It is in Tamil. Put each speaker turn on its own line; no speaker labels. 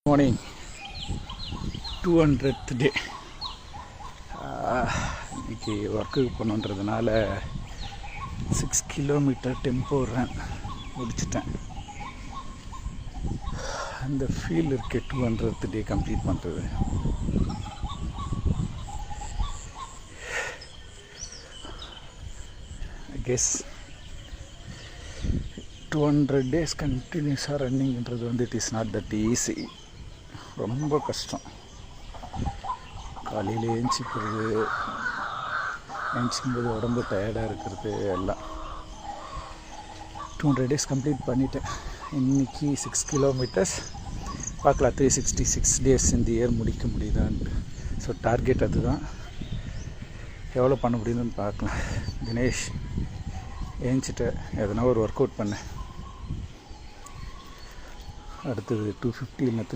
மார்னிங் 200th டே. இன்றைக்கி ஒர்க்குக்கு போகணுன்றதுனால 6 கிலோமீட்டர் டெம்போ ரன் முடிச்சிட்டேன். அந்த ஃபீல் இருக்கு 200th டே கம்ப்ளீட் பண்ணுறது. ஐ கெஸ் 200 days கண்டினியூஸாக ரன்னிங்கிறது it is not that easy. ரொம்ப கஷ்டம். காலையில் ஏஞ்சிக்கும்போது உடம்பு டயர்டாக இருக்கிறது எல்லாம். 200 days கம்ப்ளீட் பண்ணிட்டேன். இன்றைக்கி 6 கிலோமீட்டர்ஸ். பார்க்கலாம் 366 days இந்த இயர் முடிக்க முடியுதான்ட்டு. ஸோ டார்கெட் அதுதான். எவ்வளோ பண்ண முடியுதுன்னு பார்க்கலாம். தினேஷ் ஏஞ்சிட்டு எதனா ஒரு ஒர்க் அவுட் பண்ணேன். அடுத்தது 250 இல்லை 3